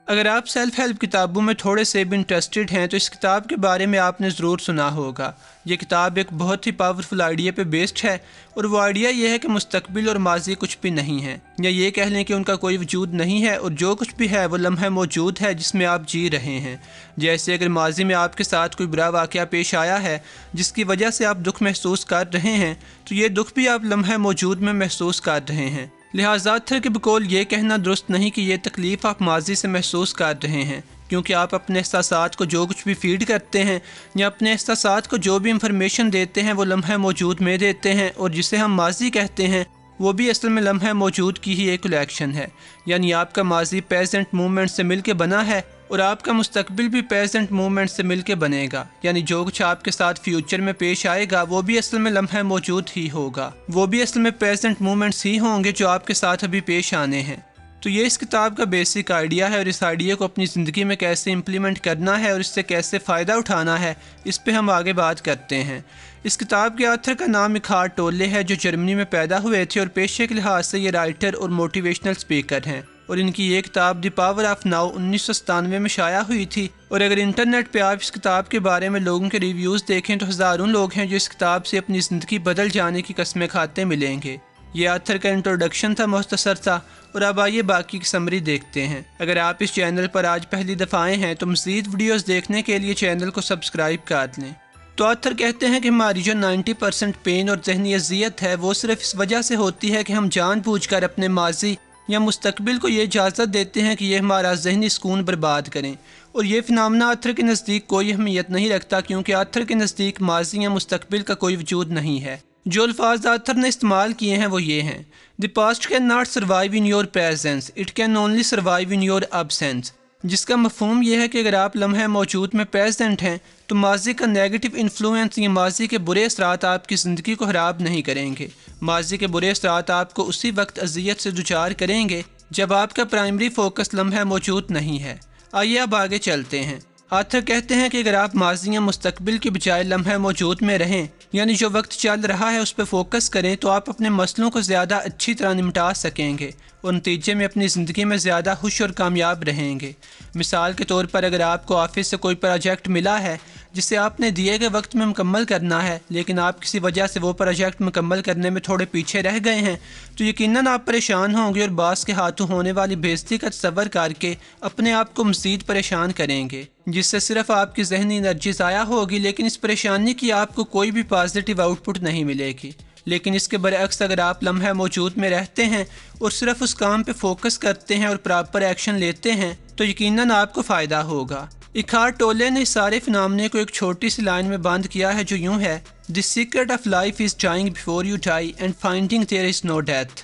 اگر آپ self help کتابوں میں تھوڑے سے بھی انٹرسٹڈ ہیں تو اس کتاب کے بارے میں آپ نے ضرور سنا ہوگا۔ یہ کتاب ایک بہت ہی پاورفل آئیڈیا پہ بیسڈ ہے، اور وہ آئیڈیا یہ ہے کہ مستقبل اور ماضی کچھ بھی نہیں ہے، یا یہ کہہ لیں کہ ان کا کوئی وجود نہیں ہے، اور جو کچھ بھی ہے وہ لمحہ موجود ہے جس میں آپ جی رہے ہیں۔ جیسے اگر ماضی میں آپ کے ساتھ کوئی برا واقعہ پیش آیا ہے جس کی وجہ سے آپ دکھ محسوس کر رہے ہیں، تو یہ دکھ بھی آپ لمحہ موجود میں محسوس کر رہے ہیں۔ لہٰذا آتھر کے بقول یہ کہنا درست نہیں کہ یہ تکلیف آپ ماضی سے محسوس کر رہے ہیں، کیونکہ آپ اپنے احساسات کو جو کچھ بھی فیڈ کرتے ہیں یا اپنے احساسات کو جو بھی انفارمیشن دیتے ہیں وہ لمحہ موجود میں دیتے ہیں، اور جسے ہم ماضی کہتے ہیں وہ بھی اصل میں لمحہ موجود کی ہی ایک کلیکشن ہے۔ یعنی آپ کا ماضی پیزنٹ مومنٹ سے مل کے بنا ہے، اور آپ کا مستقبل بھی پیزنٹ مومنٹ سے مل کے بنے گا۔ یعنی جو کچھ آپ کے ساتھ فیوچر میں پیش آئے گا وہ بھی اصل میں لمحہ موجود ہی ہوگا، وہ بھی اصل میں پیزنٹ مومنٹس ہی ہوں گے جو آپ کے ساتھ ابھی پیش آنے ہیں۔ تو یہ اس کتاب کا بیسک آئیڈیا ہے، اور اس آئیڈیا کو اپنی زندگی میں کیسے امپلیمنٹ کرنا ہے اور اس سے کیسے فائدہ اٹھانا ہے، اس پہ ہم آگے بات کرتے ہیں۔ اس کتاب کے آتھر کا نام اکھارڈ ٹولے ہے، جو جرمنی میں پیدا ہوئے تھے، اور پیشے کے لحاظ سے یہ رائٹر اور موٹیویشنل اسپیکر ہیں، اور ان کی یہ کتاب دی پاور آف ناؤ 1997 میں شائع ہوئی تھی۔ اور اگر انٹرنیٹ پہ آپ اس کتاب کے بارے میں لوگوں کے ریویوز دیکھیں تو ہزاروں لوگ ہیں جو اس کتاب سے اپنی زندگی بدل جانے کی قسمیں کھاتے ملیں گے۔ یہ آتھر کا انٹروڈکشن تھا، مختصر تھا، اور اب آئیے باقی کی سمری دیکھتے ہیں۔ اگر آپ اس چینل پر آج پہلی دفعہ آئے ہیں تو مزید ویڈیوز دیکھنے کے لیے چینل کو سبسکرائب کر لیں۔ تو آتھر کہتے ہیں کہ ہماری جو 90% پین اور ذہنی اذیت ہے وہ صرف اس وجہ سے ہوتی ہے کہ ہم جان بوجھ کر اپنے ماضی یا مستقبل کو یہ اجازت دیتے ہیں کہ یہ ہمارا ذہنی سکون برباد کریں، اور یہ فنامنا آتھر کے نزدیک کوئی اہمیت نہیں رکھتا، کیونکہ آتھر کے نزدیک ماضی یا مستقبل کا کوئی وجود نہیں ہے۔ جو الفاظ آتھر نے استعمال کیے ہیں وہ یہ ہیں: The past cannot survive in your presence, it can only survive in your absence، جس کا مفہوم یہ ہے کہ اگر آپ لمحہ موجود میں پریزنٹ ہیں تو ماضی کا نیگیٹو انفلوئنس یا ماضی کے برے اثرات آپ کی زندگی کو خراب نہیں کریں گے۔ ماضی کے برے اثرات آپ کو اسی وقت اذیت سے دوچار کریں گے جب آپ کا پرائمری فوکس لمحہ موجود نہیں ہے۔ آئیے اب آگے چلتے ہیں۔ آتھر کہتے ہیں کہ اگر آپ ماضی یا مستقبل کی بجائے لمحہ موجود میں رہیں، یعنی جو وقت چل رہا ہے اس پہ فوکس کریں، تو آپ اپنے مسئلوں کو زیادہ اچھی طرح نمٹا سکیں گے، اور نتیجے میں اپنی زندگی میں زیادہ خوش اور کامیاب رہیں گے۔ مثال کے طور پر اگر آپ کو آفس سے کوئی پروجیکٹ ملا ہے جسے آپ نے دیے گئے وقت میں مکمل کرنا ہے، لیکن آپ کسی وجہ سے وہ پروجیکٹ مکمل کرنے میں تھوڑے پیچھے رہ گئے ہیں، تو یقیناً آپ پریشان ہوں گے اور باس کے ہاتھوں ہونے والی بے عزتی کا تصور کر کے اپنے آپ کو مزید پریشان کریں گے، جس سے صرف آپ کی ذہنی انرجی ضائع ہوگی، لیکن اس پریشانی کی آپ کو کوئی بھی پازیٹیو آؤٹ پٹ نہیں ملے گی۔ لیکن اس کے برعکس اگر آپ لمحہ موجود میں رہتے ہیں اور صرف اس کام پہ فوکس کرتے ہیں اور پراپر ایکشن لیتے ہیں تو یقیناً آپ کو فائدہ ہوگا۔ اکھارڈ ٹولے نے اس سارے فنامنے کو ایک چھوٹی سی لائن میں بند کیا ہے جو یوں ہے: The secret of life is dying before you die and finding there is no death۔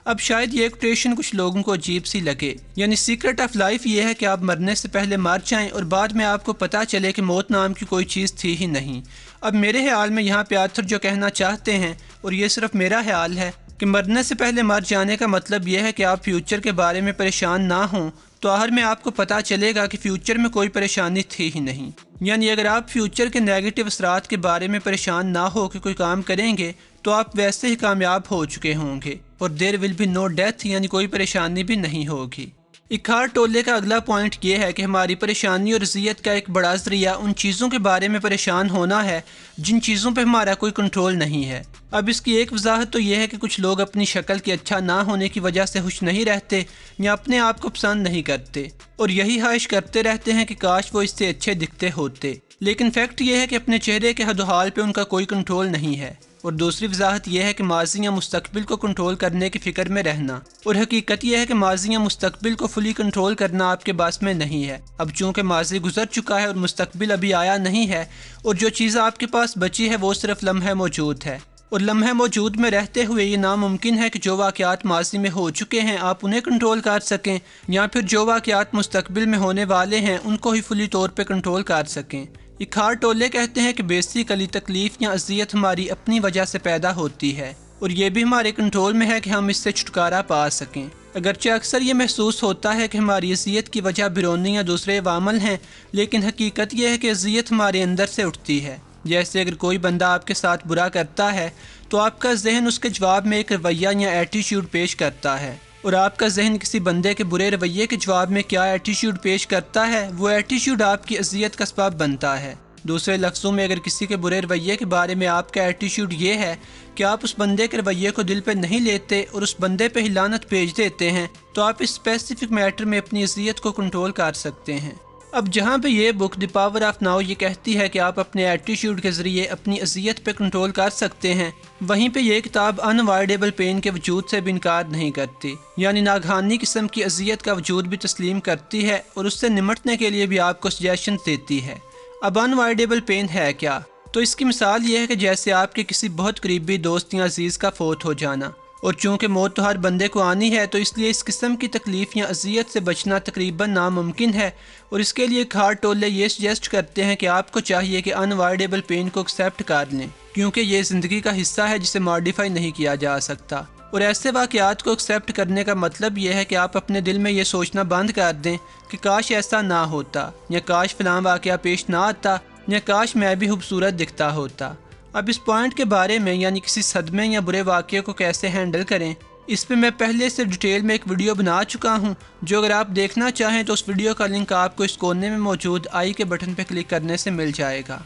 اب شاید یہ کوٹیشن کچھ لوگوں کو عجیب سی لگے، یعنی سیکرٹ آف لائف یہ ہے کہ آپ مرنے سے پہلے مر جائیں اور بعد میں آپ کو پتہ چلے کہ موت نام کی کوئی چیز تھی ہی نہیں۔ اب میرے خیال میں یہاں پہ آتھر جو کہنا چاہتے ہیں، اور یہ صرف میرا خیال ہے، کہ مرنے سے پہلے مر جانے کا مطلب یہ ہے کہ آپ فیوچر کے بارے میں پریشان نہ ہوں، تو آخر میں آپ کو پتہ چلے گا کہ فیوچر میں کوئی پریشانی تھی ہی نہیں۔ یعنی اگر آپ فیوچر کے نیگیٹو اثرات کے بارے میں پریشان نہ ہو کہ کوئی کام کریں گے تو آپ ویسے ہی کامیاب ہو چکے ہوں گے، اور دیر ول بی نو ڈیتھ، یعنی کوئی پریشانی بھی نہیں ہوگی۔ اکھارڈ ٹولے کا اگلا پوائنٹ یہ ہے کہ ہماری پریشانی اور اذیت کا ایک بڑا ذریعہ ان چیزوں کے بارے میں پریشان ہونا ہے جن چیزوں پہ ہمارا کوئی کنٹرول نہیں ہے۔ اب اس کی ایک وضاحت تو یہ ہے کہ کچھ لوگ اپنی شکل کے اچھا نہ ہونے کی وجہ سے خوش نہیں رہتے یا اپنے آپ کو پسند نہیں کرتے، اور یہی خواہش کرتے رہتے ہیں کہ کاش وہ اس سے اچھے دکھتے ہوتے، لیکن فیکٹ یہ ہے کہ اپنے چہرے کے حد و حال پہ ان کا کوئی کنٹرول نہیں ہے۔ اور دوسری وضاحت یہ ہے کہ ماضی یا مستقبل کو کنٹرول کرنے کی فکر میں رہنا، اور حقیقت یہ ہے کہ ماضی یا مستقبل کو فلی کنٹرول کرنا آپ کے بس میں نہیں ہے۔ اب چونکہ ماضی گزر چکا ہے اور مستقبل ابھی آیا نہیں ہے، اور جو چیز آپ کے پاس بچی ہے وہ صرف لمحہ موجود ہے، اور لمحہ موجود میں رہتے ہوئے یہ ناممکن ہے کہ جو واقعات ماضی میں ہو چکے ہیں آپ انہیں کنٹرول کر سکیں، یا پھر جو واقعات مستقبل میں ہونے والے ہیں ان کو ہی فلی طور پہ کنٹرول کر سکیں۔ اکھارڈ ٹولے کہتے ہیں کہ بیسیکلی تکلیف یا اذیت ہماری اپنی وجہ سے پیدا ہوتی ہے، اور یہ بھی ہمارے کنٹرول میں ہے کہ ہم اس سے چھٹکارا پا سکیں۔ اگرچہ اکثر یہ محسوس ہوتا ہے کہ ہماری اذیت کی وجہ بیرونی یا دوسرے عوامل ہیں، لیکن حقیقت یہ ہے کہ اذیت ہمارے اندر سے اٹھتی ہے۔ جیسے اگر کوئی بندہ آپ کے ساتھ برا کرتا ہے تو آپ کا ذہن اس کے جواب میں ایک رویہ یا ایٹیٹیوڈ پیش کرتا ہے، اور آپ کا ذہن کسی بندے کے برے رویے کے جواب میں کیا ایٹیٹیوڈ پیش کرتا ہے، وہ ایٹیٹیوڈ آپ کی اذیت کا سبب بنتا ہے۔ دوسرے لفظوں میں، اگر کسی کے برے رویے کے بارے میں آپ کا ایٹیٹیوڈ یہ ہے کہ آپ اس بندے کے رویے کو دل پہ نہیں لیتے اور اس بندے پہ ہی لعنت بھیج دیتے ہیں، تو آپ اس اسپیسیفک میٹر میں اپنی اذیت کو کنٹرول کر سکتے ہیں۔ اب جہاں پہ یہ بک دی پاور آف ناؤ یہ کہتی ہے کہ آپ اپنے ایٹیٹیوڈ کے ذریعے اپنی اذیت پہ کنٹرول کر سکتے ہیں، وہیں پہ یہ کتاب انوائڈیبل پین کے وجود سے بھی انکار نہیں کرتی، یعنی ناگہانی قسم کی اذیت کا وجود بھی تسلیم کرتی ہے اور اس سے نمٹنے کے لیے بھی آپ کو سجیشنز دیتی ہے۔ اب انوائڈیبل پین ہے کیا؟ تو اس کی مثال یہ ہے کہ جیسے آپ کے کسی بہت قریبی دوست یا عزیز کا فوت ہو جانا، اور چونکہ موت تو ہر بندے کو آنی ہے، تو اس لیے اس قسم کی تکلیف یا اذیت سے بچنا تقریباً ناممکن ہے، اور اس کے لیے کھار ٹولے یہ سجیسٹ کرتے ہیں کہ آپ کو چاہیے کہ انوائڈیبل پین کو ایکسیپٹ کر لیں، کیونکہ یہ زندگی کا حصہ ہے جسے ماڈیفائی نہیں کیا جا سکتا۔ اور ایسے واقعات کو ایکسیپٹ کرنے کا مطلب یہ ہے کہ آپ اپنے دل میں یہ سوچنا بند کر دیں کہ کاش ایسا نہ ہوتا، یا کاش فلاں واقعہ پیش نہ آتا، یا کاش میں بھی خوبصورت دکھتا ہوتا۔ اب اس پوائنٹ کے بارے میں، یعنی کسی صدمے یا برے واقعے کو کیسے ہینڈل کریں، اس پہ میں پہلے سے ڈیٹیل میں ایک ویڈیو بنا چکا ہوں، جو اگر آپ دیکھنا چاہیں تو اس ویڈیو کا لنک آپ کو اس کونے میں موجود آئی کے بٹن پہ کلک کرنے سے مل جائے گا۔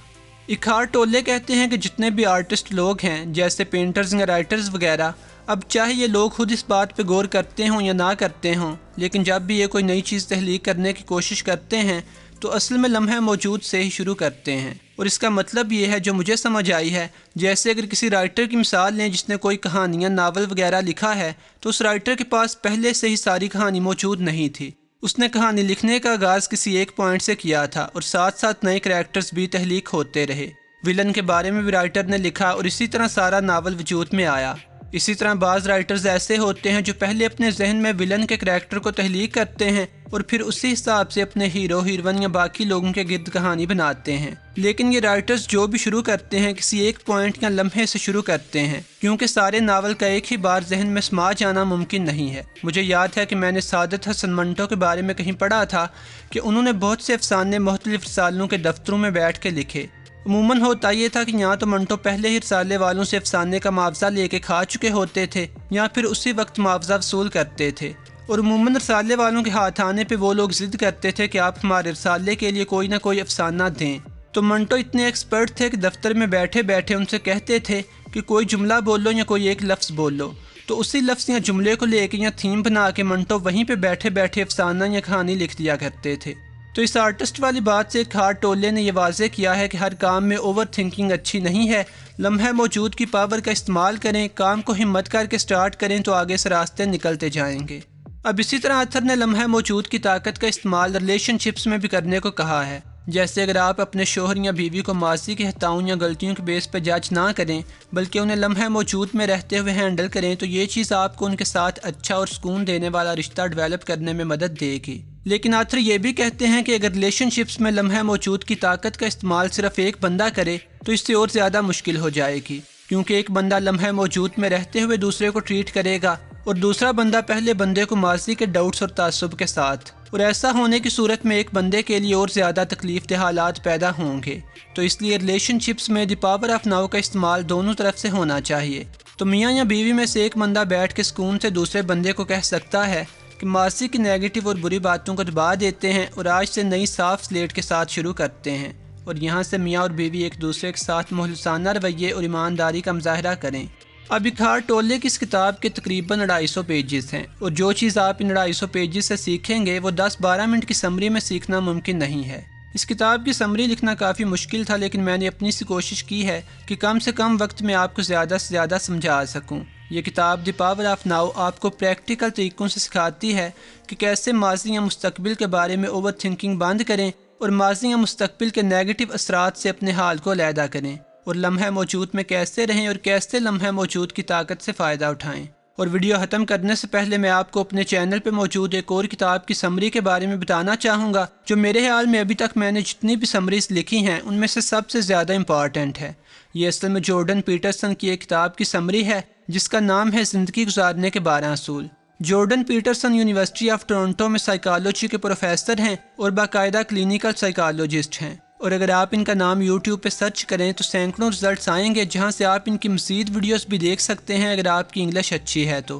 اکھار ٹولے کہتے ہیں کہ جتنے بھی آرٹسٹ لوگ ہیں، جیسے پینٹرز یا رائٹرز وغیرہ، اب چاہے یہ لوگ خود اس بات پہ غور کرتے ہوں یا نہ کرتے ہوں، لیکن جب بھی یہ کوئی نئی چیز تخلیق کرنے کی کوشش کرتے ہیں تو اصل میں لمحہ موجود سے ہی شروع کرتے ہیں۔ اور اس کا مطلب یہ ہے، جو مجھے سمجھ آئی ہے، جیسے اگر کسی رائٹر کی مثال لیں جس نے کوئی کہانیاں، ناول وغیرہ لکھا ہے، تو اس رائٹر کے پاس پہلے سے ہی ساری کہانی موجود نہیں تھی۔ اس نے کہانی لکھنے کا آغاز کسی ایک پوائنٹ سے کیا تھا، اور ساتھ ساتھ نئے کریکٹرز بھی تخلیق ہوتے رہے۔ ویلن کے بارے میں بھی رائٹر نے لکھا، اور اسی طرح سارا ناول وجود میں آیا۔ اسی طرح بعض رائٹرز ایسے ہوتے ہیں جو پہلے اپنے ذہن میں ویلن کے کریکٹر کو تخلیق کرتے ہیں اور پھر اسی حساب سے اپنے ہیرو، ہیروئن یا باقی لوگوں کے گرد کہانی بناتے ہیں۔ لیکن یہ رائٹرز جو بھی شروع کرتے ہیں کسی ایک پوائنٹ یا لمحے سے شروع کرتے ہیں، کیونکہ سارے ناول کا ایک ہی بار ذہن میں سما جانا ممکن نہیں ہے۔ مجھے یاد ہے کہ میں نے سعادت حسن منٹو کے بارے میں کہیں پڑھا تھا کہ انہوں نے بہت سے افسانے مختلف رسالوں کے دفتروں میں بیٹھ کے لکھے۔ عموماً ہوتا یہ تھا کہ یا تو منٹو پہلے ہی رسالے والوں سے افسانے کا معاوضہ لے کے کھا چکے ہوتے تھے، یا پھر اسی وقت معاوضہ وصول کرتے تھے، اور عموماً رسالے والوں کے ہاتھ آنے پہ وہ لوگ ضد کرتے تھے کہ آپ ہمارے رسالے کے لیے کوئی نہ کوئی افسانہ دیں۔ تو منٹو اتنے ایکسپرٹ تھے کہ دفتر میں بیٹھے بیٹھے ان سے کہتے تھے کہ کوئی جملہ بولو یا کوئی ایک لفظ بولو، تو اسی لفظ یا جملے کو لے کے یا تھیم بنا کے منٹو وہیں پہ بیٹھے بیٹھے افسانہ یا کہانی لکھ دیا کرتے تھے۔ تو اس آرٹسٹ والی بات سے اکھار ٹولے نے یہ واضح کیا ہے کہ ہر کام میں اوور تھنکنگ اچھی نہیں ہے، لمحہ موجود کی پاور کا استعمال کریں، کام کو ہمت کر کے سٹارٹ کریں تو آگے سے راستے نکلتے جائیں گے۔ اب اسی طرح اتھر نے لمحہ موجود کی طاقت کا استعمال ریلیشن شپس میں بھی کرنے کو کہا ہے۔ جیسے اگر آپ اپنے شوہر یا بیوی کو ماضی کے خطاؤں یا غلطیوں کے بیس پہ جج نہ کریں، بلکہ انہیں لمحہ موجود میں رہتے ہوئے ہینڈل کریں، تو یہ چیز آپ کو ان کے ساتھ اچھا اور سکون دینے والا رشتہ ڈیولپ کرنے میں مدد دے گی۔ لیکن آتھر یہ بھی کہتے ہیں کہ اگر ریلیشن شپس میں لمحہ موجود کی طاقت کا استعمال صرف ایک بندہ کرے تو اس سے اور زیادہ مشکل ہو جائے گی، کیونکہ ایک بندہ لمحہ موجود میں رہتے ہوئے دوسرے کو ٹریٹ کرے گا اور دوسرا بندہ پہلے بندے کو ماضی کے ڈاؤٹس اور تعصب کے ساتھ، اور ایسا ہونے کی صورت میں ایک بندے کے لیے اور زیادہ تکلیف دہ حالات پیدا ہوں گے۔ تو اس لیے ریلیشن شپس میں دی پاور آف ناؤ کا استعمال دونوں طرف سے ہونا چاہیے۔ تو میاں یا بیوی میں سے ایک بندہ بیٹھ کے سکون سے دوسرے بندے کو کہہ سکتا ہے کہ ماضی کی نیگیٹو اور بری باتوں کو دبا دیتے ہیں اور آج سے نئی صاف سلیٹ کے ساتھ شروع کرتے ہیں، اور یہاں سے میاں اور بیوی ایک دوسرے کے ساتھ مخلصانہ رویے اور ایمانداری کا مظاہرہ کریں۔ اب اکھار ٹولے کی اس کتاب کے تقریباً 250 پیجز ہیں، اور جو چیز آپ ان 250 پیجز سے سیکھیں گے وہ 10-12 منٹ کی سمری میں سیکھنا ممکن نہیں ہے۔ اس کتاب کی سمری لکھنا کافی مشکل تھا، لیکن میں نے اپنی سی کوشش کی ہے کہ کم سے کم وقت میں آپ کو زیادہ سے زیادہ سمجھا سکوں۔ یہ کتاب دی پاور آف ناؤ آپ کو پریکٹیکل طریقوں سے سکھاتی ہے کہ کیسے ماضی یا مستقبل کے بارے میں اوور تھنکنگ بند کریں اور ماضی یا مستقبل کے نیگیٹو اثرات سے اپنے حال کو علیحدہ کریں، اور لمحہ موجود میں کیسے رہیں اور کیسے لمحہ موجود کی طاقت سے فائدہ اٹھائیں۔ اور ویڈیو ختم کرنے سے پہلے میں آپ کو اپنے چینل پہ موجود ایک اور کتاب کی سمری کے بارے میں بتانا چاہوں گا، جو میرے خیال میں ابھی تک میں نے جتنی بھی سمریز لکھی ہیں ان میں سے سب سے زیادہ امپورٹنٹ ہے۔ یہ اصل میں جورڈن پیٹرسن کی ایک کتاب کی سمری ہے جس کا نام ہے زندگی گزارنے کے 12 اصول۔ Jordan Peterson university of Toronto میں سائیکالوجی کے پروفیسر ہیں اور باقاعدہ کلینیکل سائیکالوجسٹ ہیں، اور اگر آپ ان کا نام یوٹیوب پہ سرچ کریں تو سینکڑوں رزلٹس آئیں گے، جہاں سے آپ ان کی مزید ویڈیوز بھی دیکھ سکتے ہیں اگر آپ کی انگلش اچھی ہے تو۔